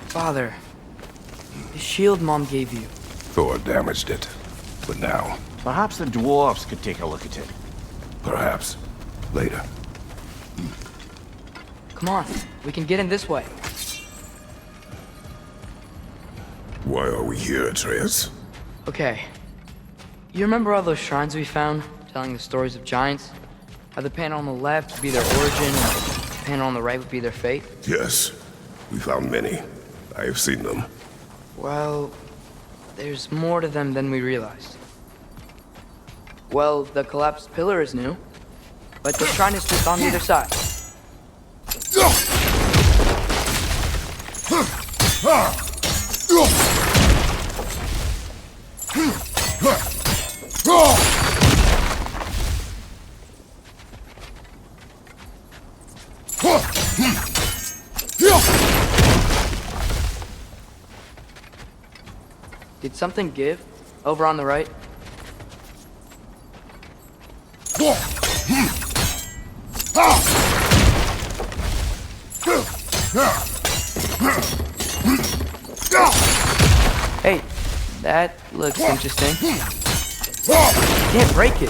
Father, the shield Mom gave you. Thor damaged it. But now, Perhaps the dwarves could take a look at it. perhaps, later. Come on, we can get in this way. Why are we here, Atreus? Okay. You remember all those shrines we found, telling the stories of giants? How the panel on the left would be their origin, and the panel on the right would be their fate? Yes, we found many. I have seen them. Well, there's more to them than we realized. Well, the collapsed pillar is new, but the shrine is just on the other side. Did something give? Over on the right? Hey, that looks interesting. Can't break it.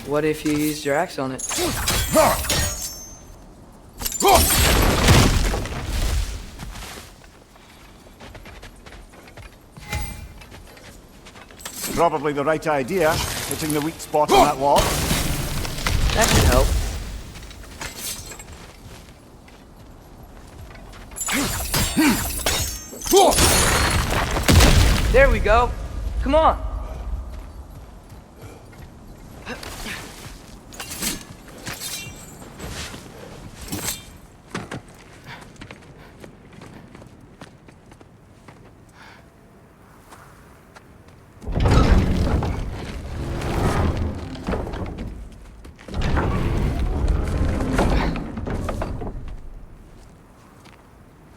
What if you used your axe on it? Probably the right idea, hitting the weak spot on that wall. That should help. There we go. Come on.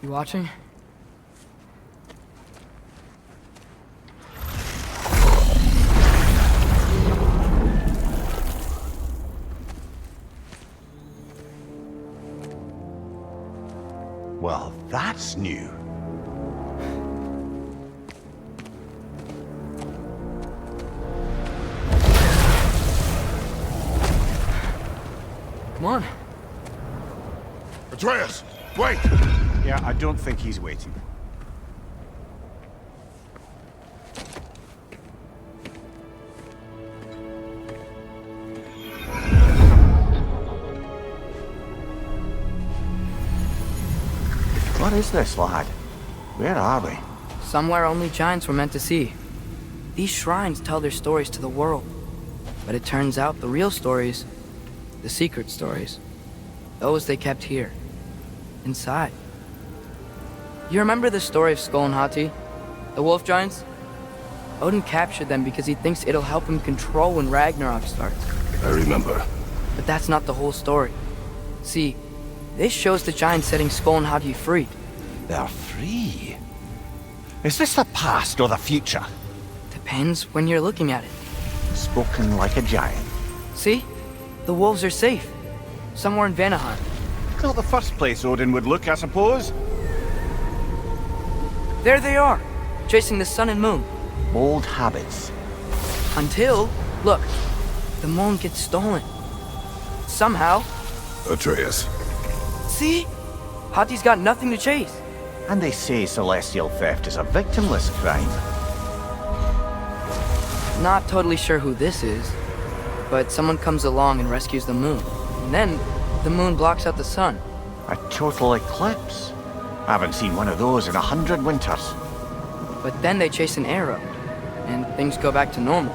You watching? Well, that's new. Come on. Atreus, wait! Yeah, I don't think he's waiting. What is this, lad? Where are we? Somewhere only giants were meant to see. These shrines tell their stories to the world. But it turns out the real stories, the secret stories, those they kept here, inside. You remember the story of Skull and Hati? The wolf giants? Odin captured them because he thinks it'll help him control when Ragnarok starts. I remember. But that's not the whole story. See, this shows the giants setting Skull and Hati free. They're free. Is this the past or the future? Depends when you're looking at it. Spoken like a giant. See? The wolves are safe. Somewhere in Vanaheim. Not the first place Odin would look, I suppose. There they are, chasing the sun and moon. Old habits. Until, look, the moon gets stolen. Somehow. Atreus. See? Hati's got nothing to chase. And they say celestial theft is a victimless crime. Not totally sure who this is, but someone comes along and rescues the moon. And then, the moon blocks out the sun. A total eclipse. I haven't seen one of those in 100 winters. But then they chase an arrow, and things go back to normal.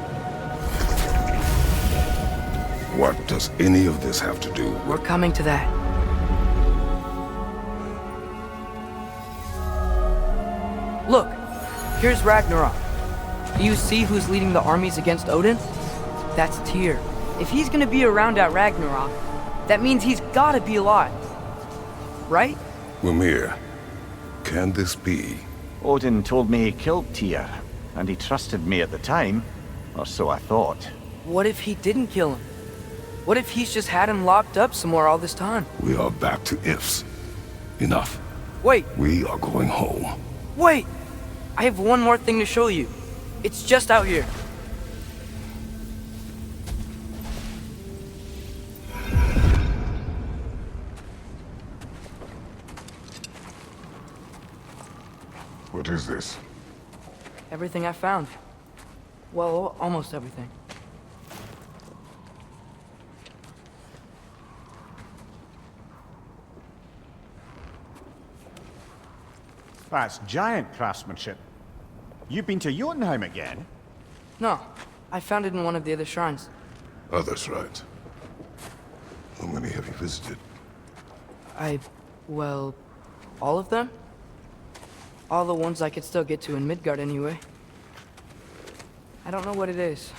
What does any of this have to do We're with... coming to that. Look, here's Ragnarok. Do you see who's leading the armies against Odin? That's Tyr. If he's gonna be around at Ragnarok, that means he's gotta be alive. Right? Mimir, can this be? Odin told me he killed Tyr, and he trusted me at the time, or so I thought. What if he didn't kill him? What if he's just had him locked up somewhere all this time? We are back to ifs. Enough. Wait, We are going home. wait! I have one more thing to show you. It's just out here. What is this? Everything I found. Well, almost everything. That's giant craftsmanship. You've been to Jotunheim again? No, I found it in one of the other shrines. Others, right? How many have you visited? Well, all of them? All the ones I could still get to in Midgard anyway. I don't know what it is,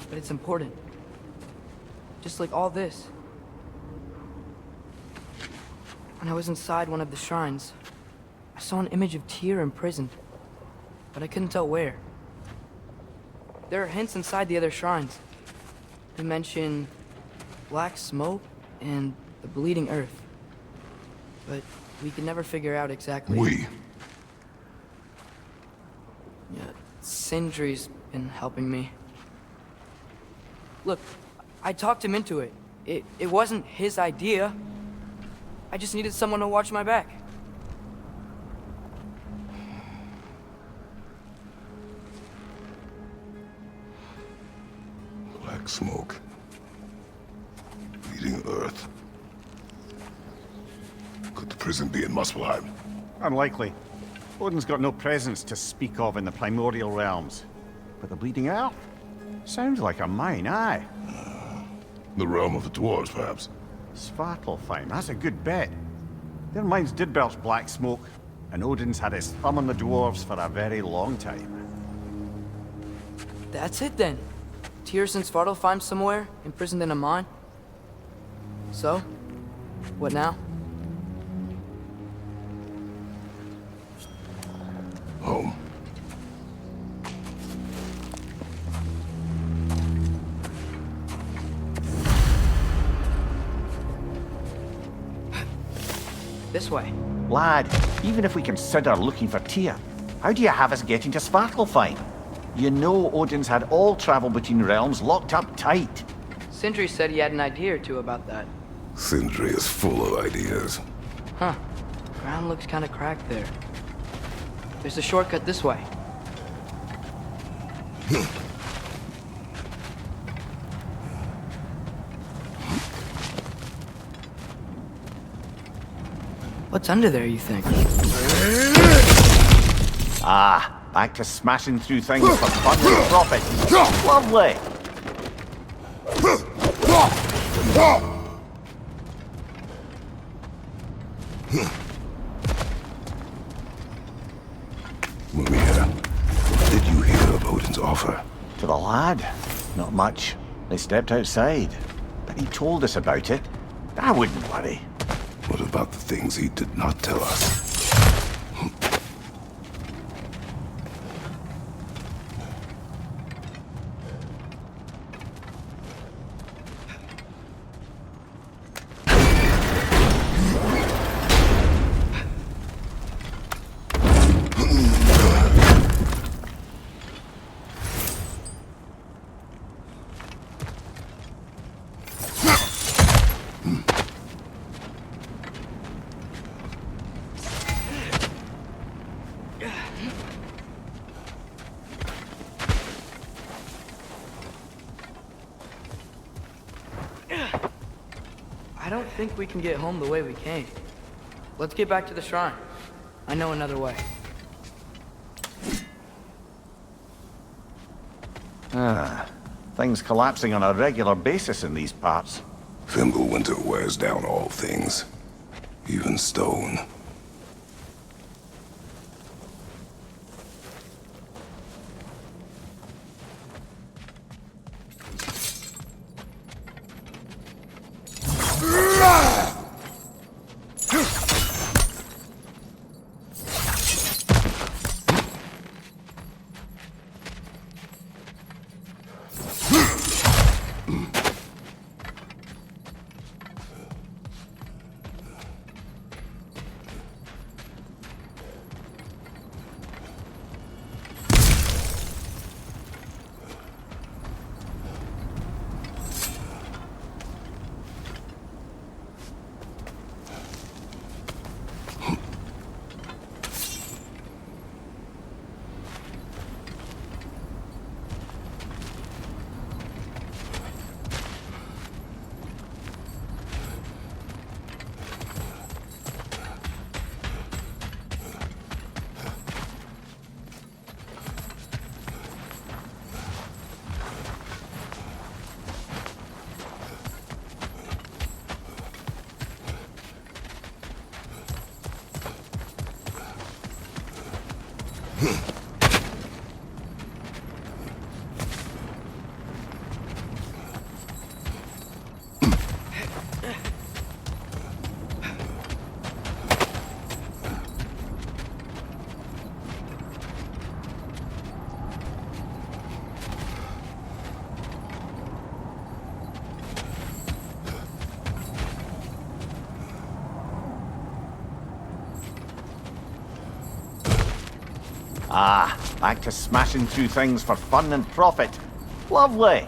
but it's important. Just like all this. When I was inside one of the shrines, I saw an image of Tyr imprisoned, but I couldn't tell where. There are hints inside the other shrines. They mention black smoke and the bleeding earth, but we could never figure out exactly. Yeah, Sindri's been helping me. Look, I talked him into it. It wasn't his idea. I just needed someone to watch my back. Black smoke. Bleeding earth. Could the prison be in Muspelheim? Unlikely. Odin's got no presence to speak of in the primordial realms. But the Bleeding Earth? Sounds like a mine, aye. The realm of the dwarves, perhaps? Svartalfheim, that's a good bet. Their mines did belch black smoke, and Odin's had his thumb on the dwarves for a very long time. That's it then. Tyr's in Svartalfheim somewhere, imprisoned in a mine. So, what now? Home. This way. Lad, even if we consider looking for Tyr, how do you have us getting to Svartalfheim? You know Odin's had all travel between realms locked up tight. Sindri said he had an idea or two about that. Sindri is full of ideas. Huh. Ground looks kind of cracked there. There's a shortcut this way. What's under there, you think? Ah, back to smashing through things for fun and profit. Lovely. Mimir, what did you hear of Odin's offer? To the lad? Not much. They stepped outside. But he told us about it. I wouldn't worry. What about the things he did not tell us? I don't think we can get home the way we came. Let's get back to the shrine. I know another way. Ah, things collapsing on a regular basis in these parts. Fimbulwinter wears down all things, even stone. Ah, back to smashing through things for fun and profit. Lovely.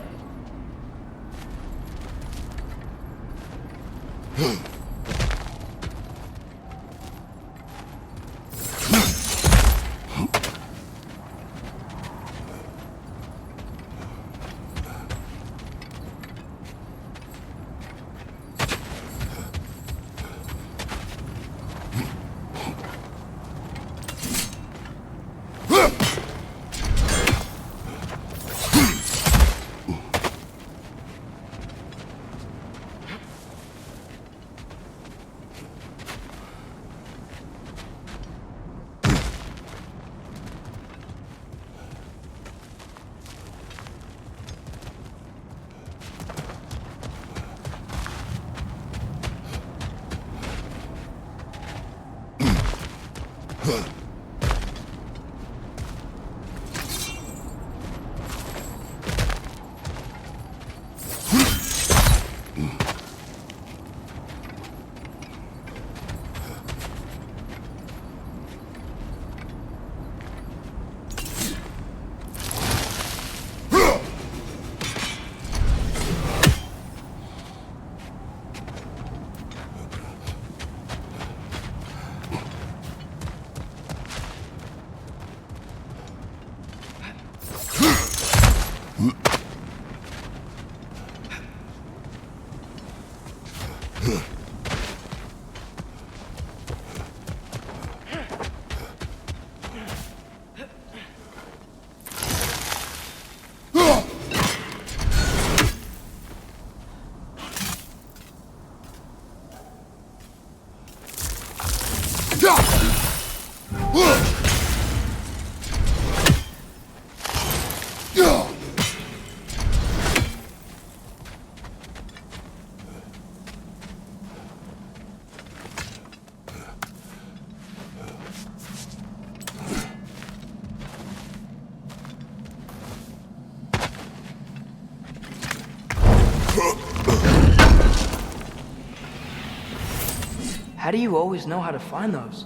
How do you always know how to find those?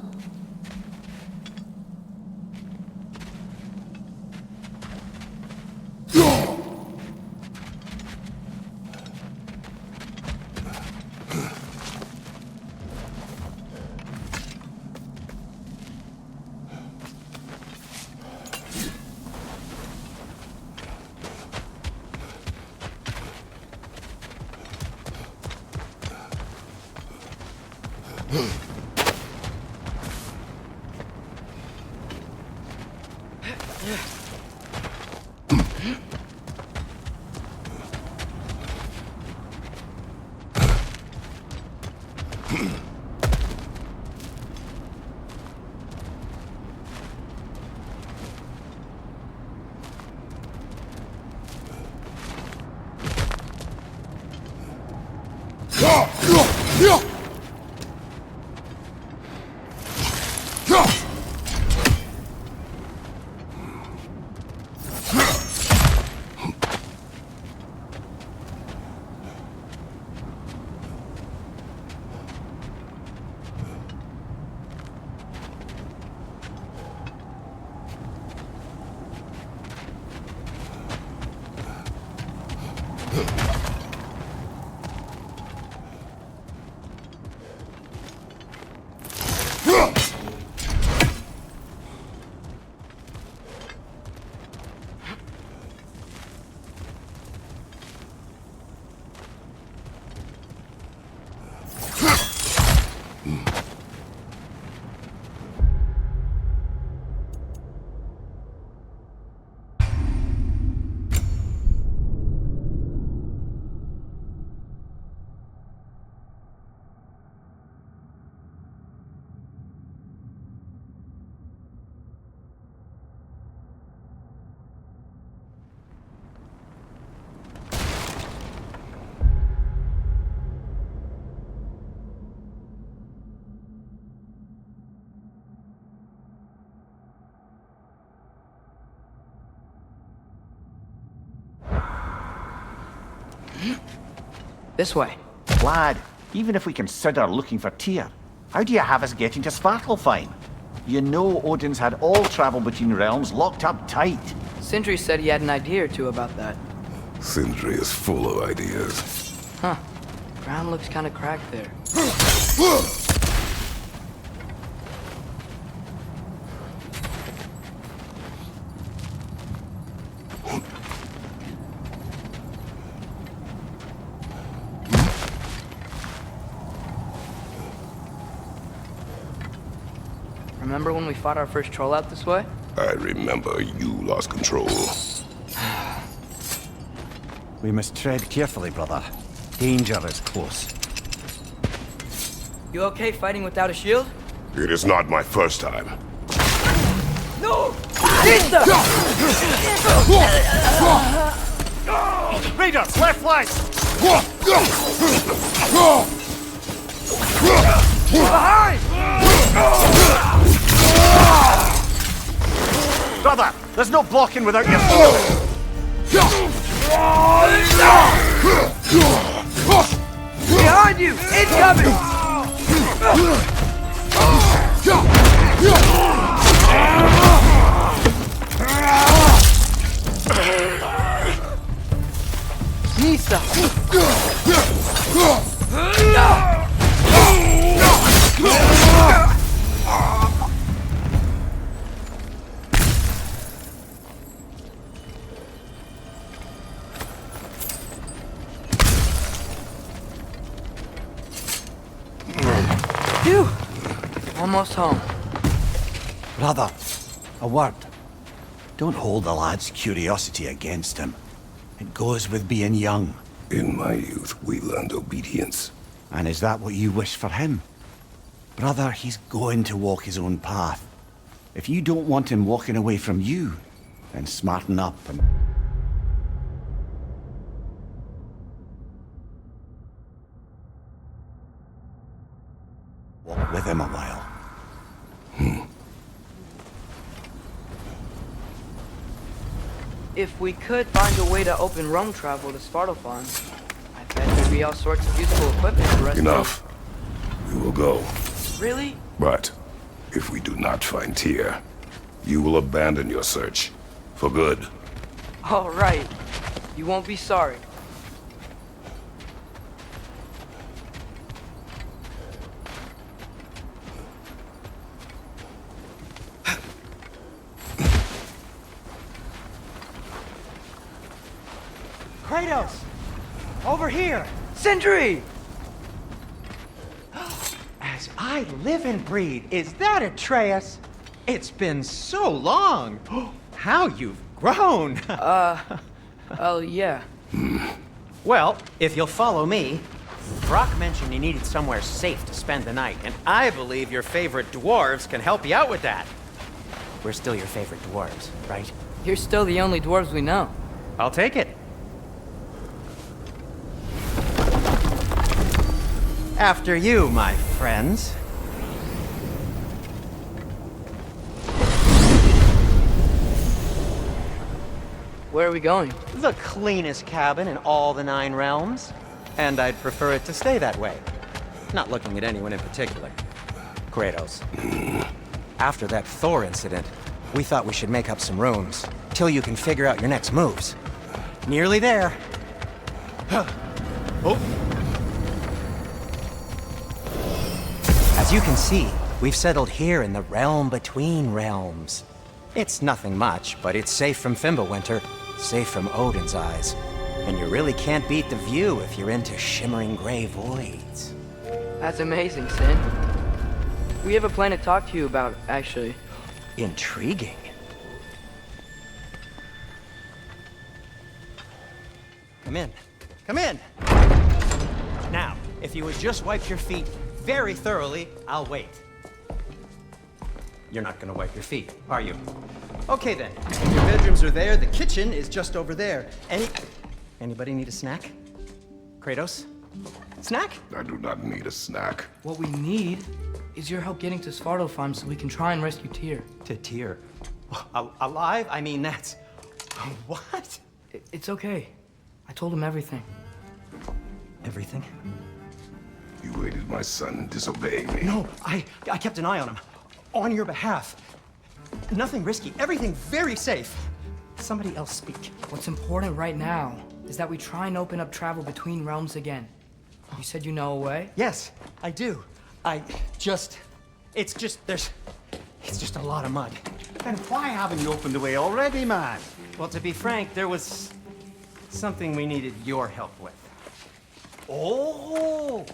This way. Lad, even if we consider looking for Tyr, how do you have us getting to Svartalfheim? You know Odin's had all travel between realms locked up tight. Sindri said he had an idea or two about that. Sindri is full of ideas. Huh. Ground looks kind of cracked there. Remember when we fought our first troll out this way? I remember you lost control. We must tread carefully, brother. Danger is close. You okay fighting without a shield? It is not my first time. No! Sister! Raiders, left flank! Behind! Brother, there's no blocking without your... Behind you! Incoming! Nisa! Phew! Almost home. Brother, a word. Don't hold the lad's curiosity against him. It goes with being young. In my youth, we learned obedience. And is that what you wish for him? Brother, he's going to walk his own path. If you don't want him walking away from you, then smarten up and... walk with him a while. If we could find a way to open roam travel to Svartalfheim, I bet there'd be all sorts of useful equipment for us. Enough. We will go. Really? But if we do not find Tyr, you will abandon your search. For good. All right. You won't be sorry. Kratos! Over here! Sindri! As I live and breathe, is that Atreus? It's been so long! How you've grown! Oh, yeah. Well, if you'll follow me, Brock mentioned you needed somewhere safe to spend the night, and I believe your favorite dwarves can help you out with that. We're still your favorite dwarves, right? You're still the only dwarves we know. I'll take it. After you, my friends. Where are we going? The cleanest cabin in all the 9 realms. And I'd prefer it to stay that way. Not looking at anyone in particular. Kratos. After that Thor incident, we thought we should make up some rooms, till you can figure out your next moves. Nearly there. As you can see, we've settled here in the realm between realms. It's nothing much, but it's safe from Fimbulwinter, safe from Odin's eyes. And you really can't beat the view if you're into shimmering gray voids. That's amazing, Sin. We have a plan to talk to you about, actually. Intriguing. Come in. Come in! Now, if you would just wipe your feet very thoroughly, I'll wait. You're not gonna wipe your feet, are you? Okay then. Your bedrooms are there, the kitchen is just over there. Anybody need a snack? Kratos? Snack? I do not need a snack. What we need is your help getting to Svartalfheim so we can try and rescue Tyr. To Tyr. Alive? I mean, that's... What? It's okay. I told him everything. everything. You aided my son in disobeying me. No, I kept an eye on him. On your behalf. Nothing risky. Everything very safe. Somebody else speak. What's important right now is that we try and open up travel between realms again. You said you know a way? Yes, I do. It's just a lot of mud. Then why haven't you opened the way already, man? Well, to be frank, there was something we needed your help with. Oh!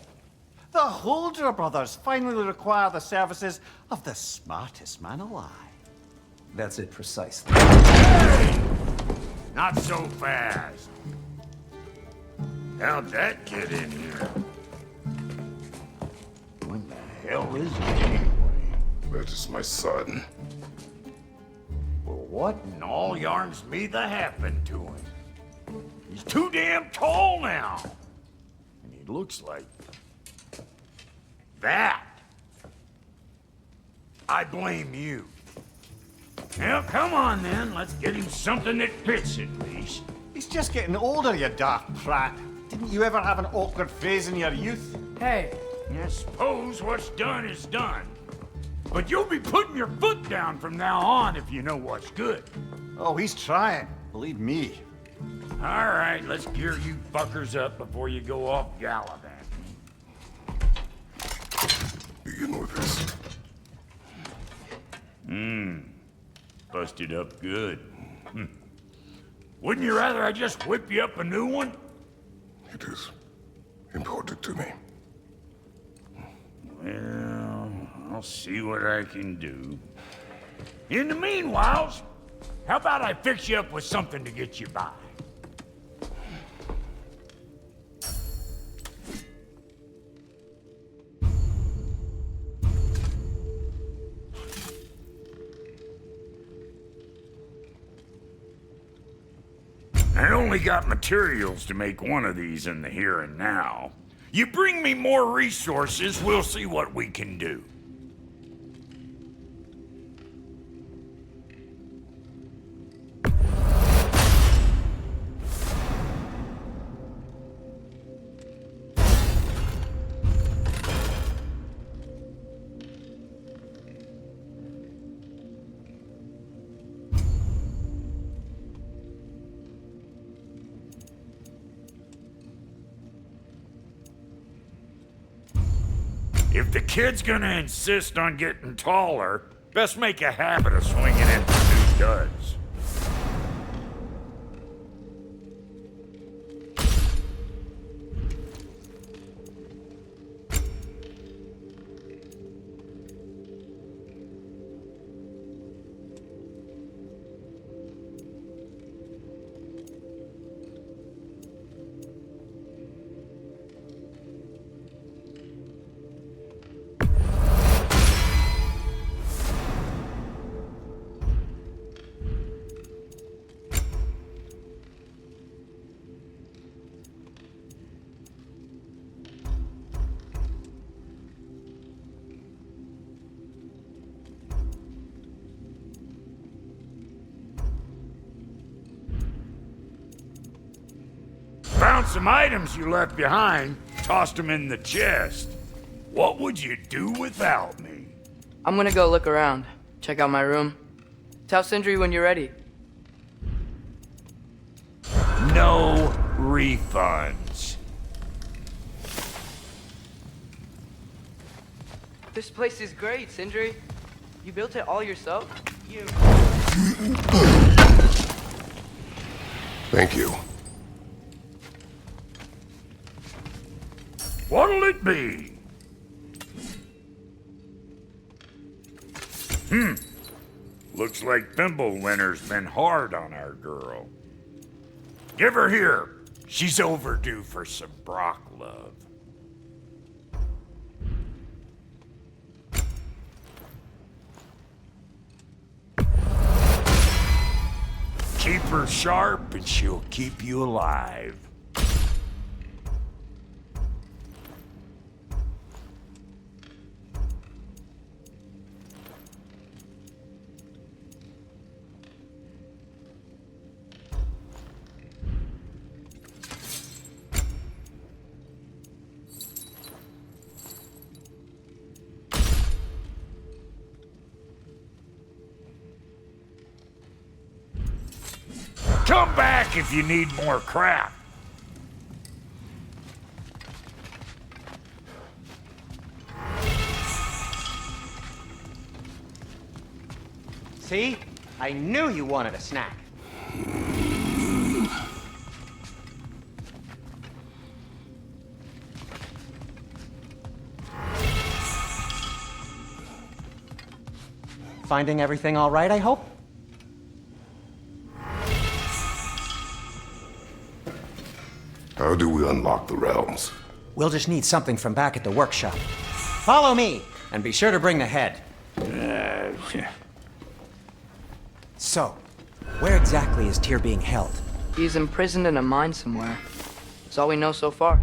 The Holder brothers finally require the services of the smartest man alive. That's it precisely. Not so fast. How'd that get in here? What the hell is it anyway? That is my son. Well, what in all yarns me the happened to him? He's too damn tall now. And he looks like... that. I blame you. Well, come on then. Let's get him something that fits at least. He's just getting older, you daft prat. Didn't you ever have an awkward phase in your youth? Hey, I suppose what's done is done. But you'll be putting your foot down from now on if you know what's good. Oh, he's trying. Believe me. All right, let's gear you fuckers up before you go off gallivanting. Do you know this? Busted up good. Wouldn't you rather I just whip you up a new one? It is important to me. Well, I'll see what I can do. In the meanwhile, how about I fix you up with something to get you by? I only got materials to make one of these in the here and now. You bring me more resources, we'll see what we can do. If the kid's gonna insist on getting taller, best make a habit of swinging in for new duds. Found some items you left behind, tossed them in the chest. What would you do without me? I'm gonna go look around. Check out my room. Tell Sindri when you're ready. No refunds. This place is great, Sindri. You built it all yourself? Thank you. What'll it be? Looks like Thimblewinter's been hard on our girl. Give her here. She's overdue for some Brock love. Keep her sharp and she'll keep you alive. Come back if you need more crap. See? I knew you wanted a snack. Finding everything all right, I hope? How do we unlock the realms? We'll just need something from back at the workshop. Follow me, and be sure to bring the head. So, where exactly is Tyr being held? He's imprisoned in a mine somewhere. That's all we know so far.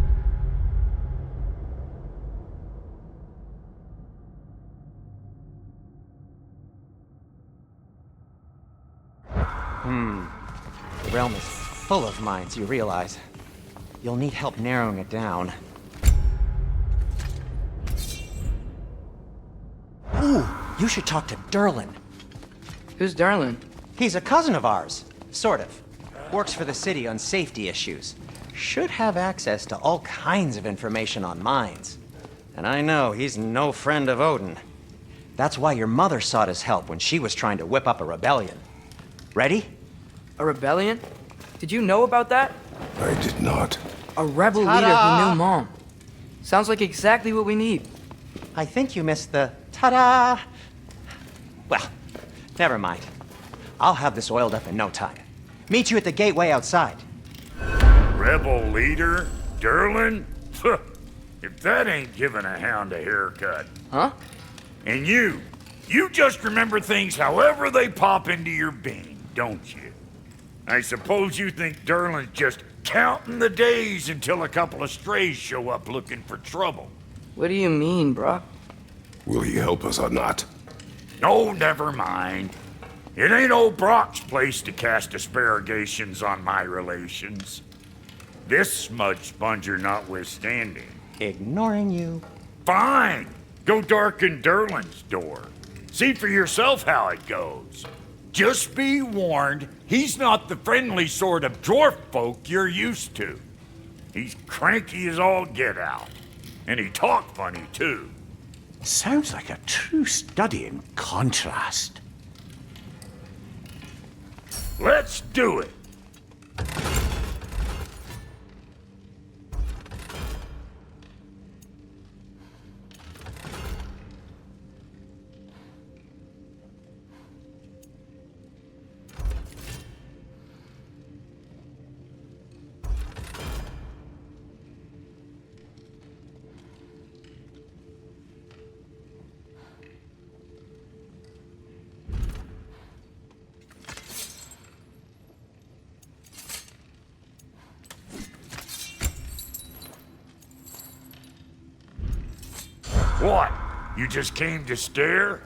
The realm is full of mines, you realize. You'll need help narrowing it down. Ooh, you should talk to Derlin. Who's Darlin? He's a cousin of ours, sort of. Works for the city on safety issues. Should have access to all kinds of information on mines. And I know he's no friend of Odin. That's why your mother sought his help when she was trying to whip up a rebellion. Ready? A rebellion? Did you know about that? I did not. A rebel leader who knew Mom. Sounds like exactly what we need. I think you missed the ta-da! Well, never mind. I'll have this oiled up in no time. Meet you at the gateway outside. Rebel leader? Derlin? If that ain't giving a hound a haircut. Huh? And you just remember things however they pop into your bean, don't you? I suppose you think Derlin's just counting the days until a couple of strays show up looking for trouble. What do you mean, Brock? Will he help us or not? No, never mind. It ain't old Brock's place to cast asparagations on my relations. This smudge sponger notwithstanding. Ignoring you. Fine! Go darken Derlin's door. See for yourself how it goes. Just be warned, he's not the friendly sort of dwarf folk you're used to. He's cranky as all get out. And he talk funny, too. Sounds like a true study in contrast. Let's do it! What? You just came to stare?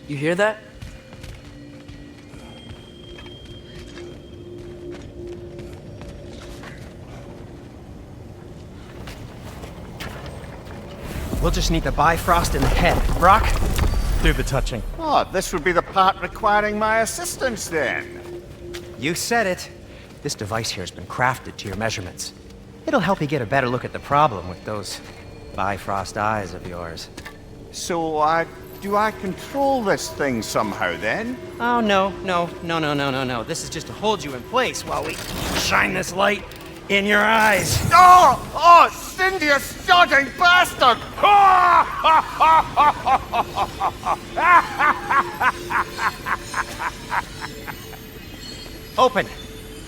You hear that? We'll just need the Bifrost in the head. Brock, do the touching. Oh, this would be the part requiring my assistance then. You said it. This device here has been crafted to your measurements. It'll help you get a better look at the problem with those Bifrost eyes of yours. So, do I control this thing somehow then? Oh, no. This is just to hold you in place while we shine this light in your eyes. Oh, Cindy, you sodding bastard!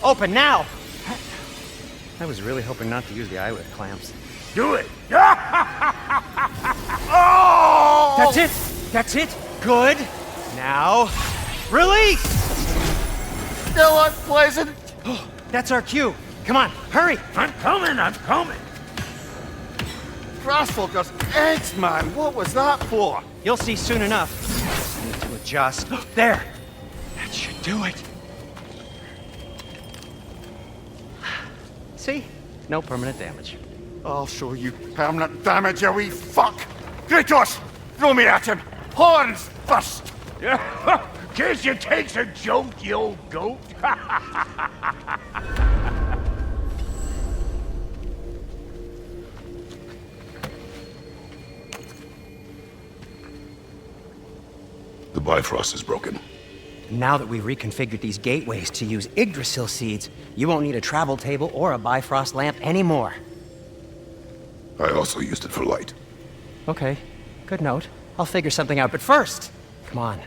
Open now! I was really hoping not to use the eyelid clamps. Do it! That's it! Good! Now, release! Still unpleasant. That's our cue. Come on, hurry! I'm coming! Grassfuckers, eggs, man. What was that for? You'll see soon enough. Just need to adjust. There! That should do it. See? No permanent damage. I'll show you permanent damage, you wee fuck! Kratos! Throw me at him! Horns first! Keşi takes a joke, you old goat. The Bifrost is broken. Now that we've reconfigured these gateways to use Yggdrasil seeds, you won't need a travel table or a Bifrost lamp anymore. I also used it for light. Okay, good note. I'll figure something out, but first, come on,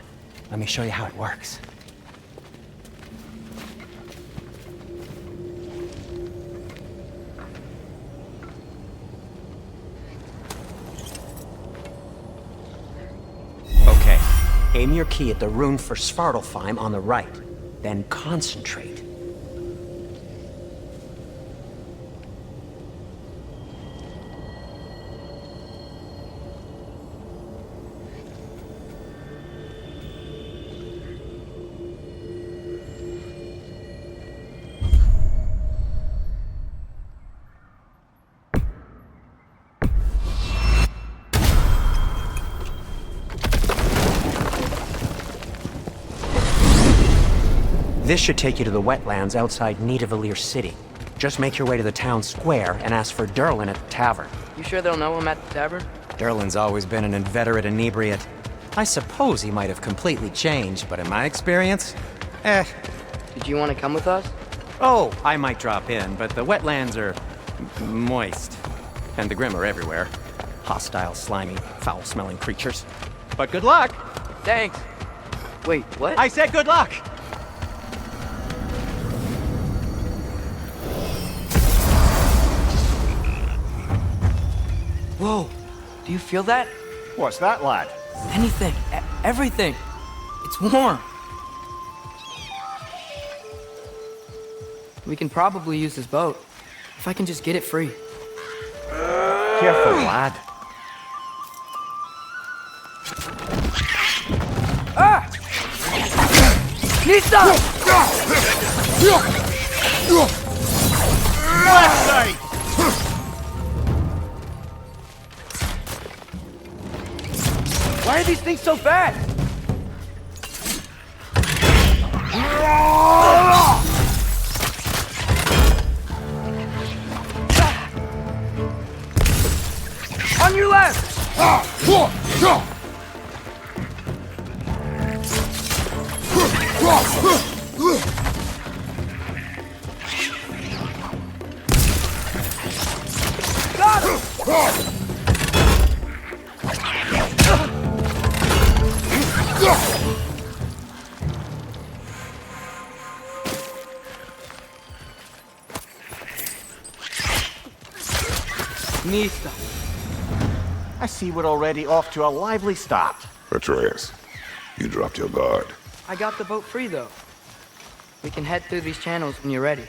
let me show you how it works. Okay, aim your key at the rune for Svartalfheim on the right, then concentrate. This should take you to the wetlands outside Nidavellir City. Just make your way to the town square and ask for Durlin at the tavern. You sure they'll know him at the tavern? Durlin's always been an inveterate inebriate. I suppose he might have completely changed, but in my experience, Did you want to come with us? Oh, I might drop in, but the wetlands are moist. And the Grim are everywhere. Hostile, slimy, foul-smelling creatures. But good luck! Thanks. Wait, what? I said good luck! Whoa, do you feel that? What's that, lad? Anything, everything. It's warm. We can probably use this boat, if I can just get it free. Careful, lad. Ah! Nista! Left side! Why are these things so fast? On your left! Got him! Nista. I see we're already off to a lively start. Atreus, you dropped your guard. I got the boat free, though. We can head through these channels when you're ready.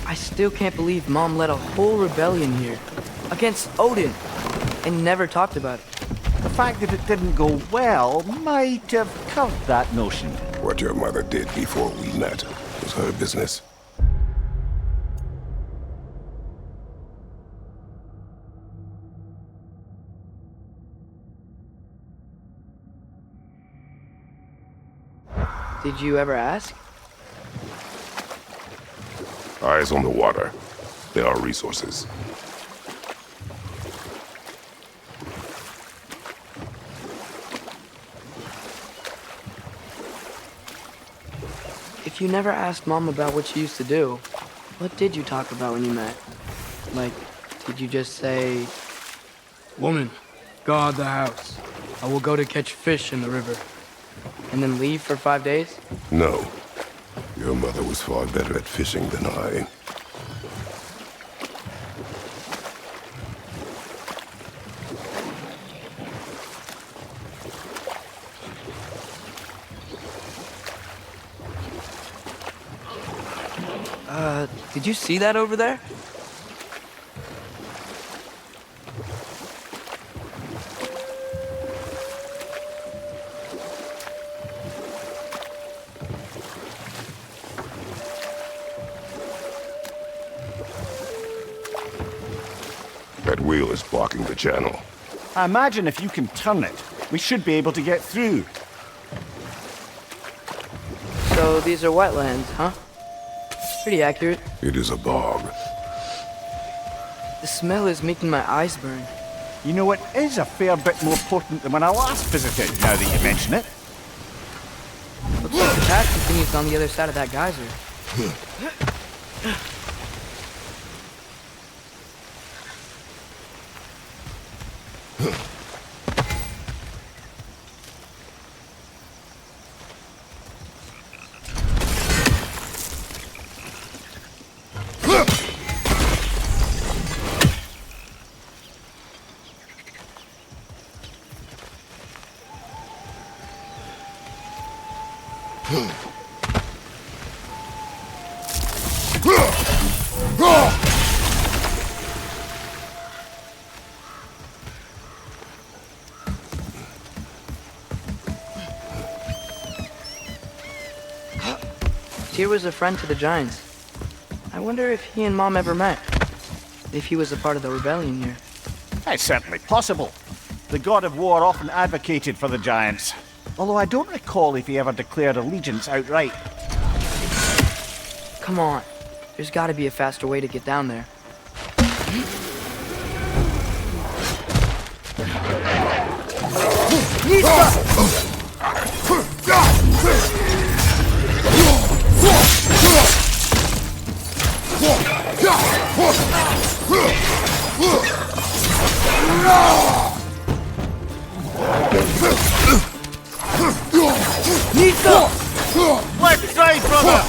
I still can't believe Mom led a whole rebellion here against Odin and never talked about it. The fact that it didn't go well might have curbed that notion. What your mother did before we met was her business. Did you ever ask? Eyes on the water. There are resources. If you never asked Mom about what she used to do, what did you talk about when you met? Like, did you just say, "Woman, guard the house. I will go to catch fish in the river," and then leave for 5 days? No. Your mother was far better at fishing than I. Did you see that over there? That wheel is blocking the channel. I imagine if you can turn it, we should be able to get through. So these are wetlands, huh? Pretty accurate. It is a bog. The smell is making my eyes burn. You know, it is a fair bit more potent than when I last visited, now that you mention it. Looks like the path continues on the other side of that geyser. Tyr was a friend to the Giants. I wonder if he and Mom ever met. If he was a part of the rebellion here. It's certainly possible. The god of war often advocated for the Giants. Although I don't recall if he ever declared allegiance outright. Come on. There's gotta be a faster way to get down there. Left side, brother!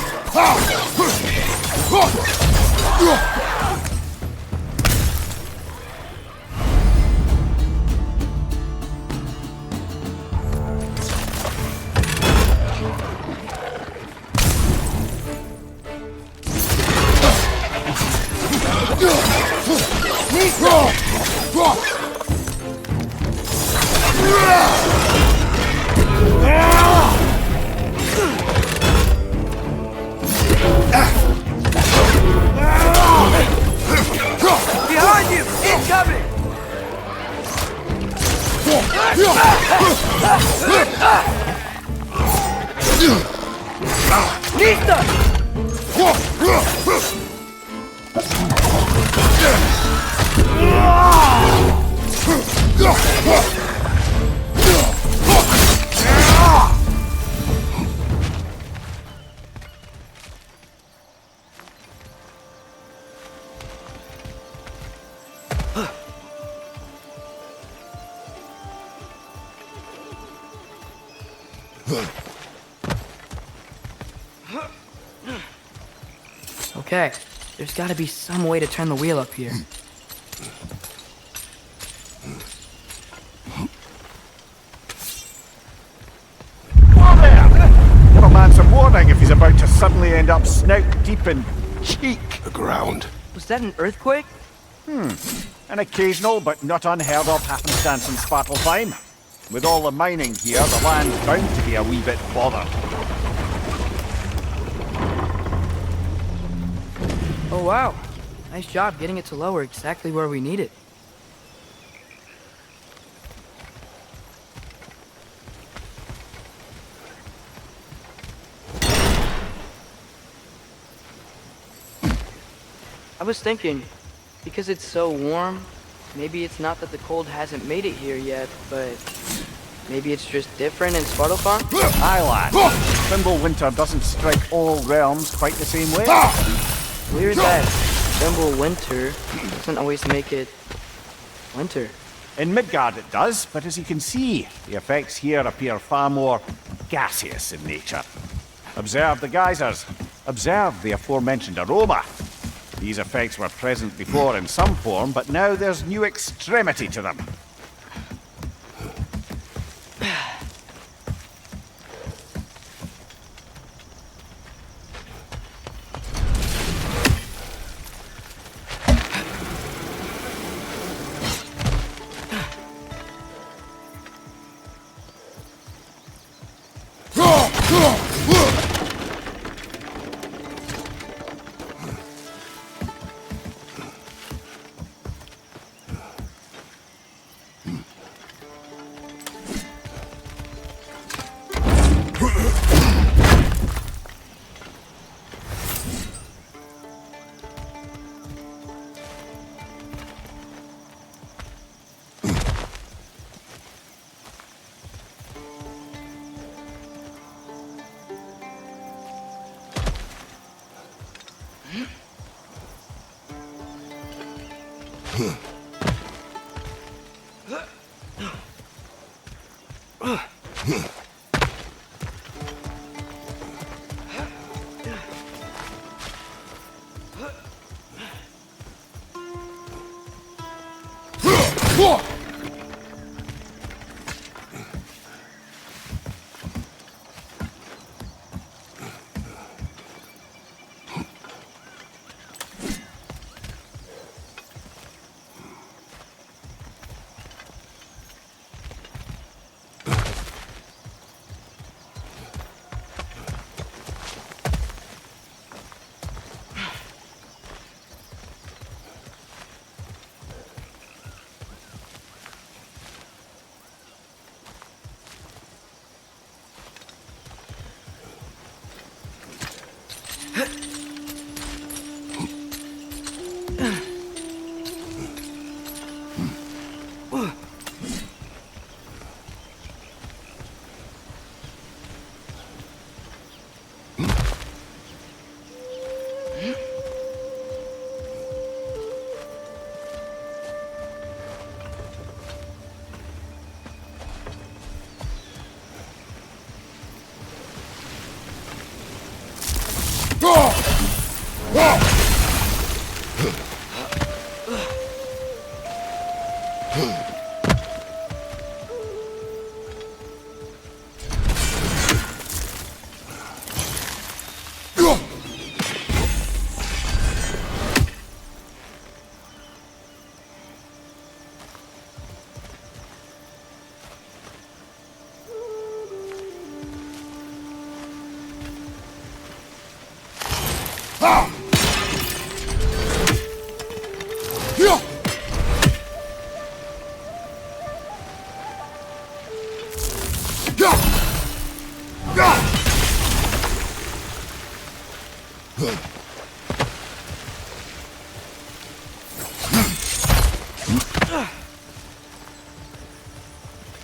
Behind you! Incoming! Okay, there's gotta be some way to turn the wheel up here. Whoa there! Give a man some warning if he's about to suddenly end up snout deep in cheek. The ground. Was that an earthquake? An occasional but not unheard of happenstance in Svartalfheim. With all the mining here, the land's bound to be a wee bit bothered. Oh wow, nice job getting it to lower exactly where we need it. I was thinking, because it's so warm, maybe it's not that the cold hasn't made it here yet, but maybe it's just different in Svartalfheim? Aye, lad. Thimble winter doesn't strike all realms quite the same way. Weird that Thimble winter doesn't always make it winter. In Midgard it does, but as you can see, the effects here appear far more gaseous in nature. Observe the geysers. Observe the aforementioned aroma. These effects were present before in some form, but now there's new extremity to them.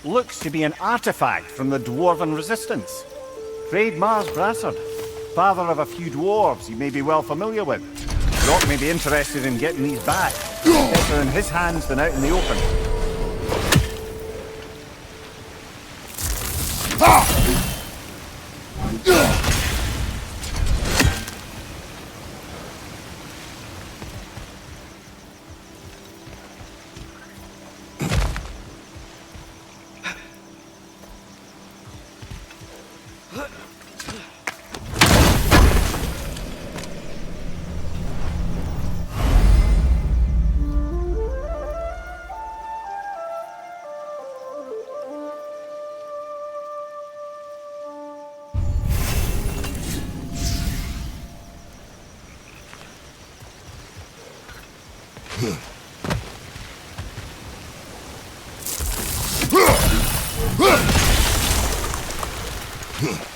Looks to be an artifact from the Dwarven Resistance. Craig Mars Brassard, father of a few dwarves you may be well familiar with. Rock may be interested in getting these back. Better in his hands than out in the open. Huh.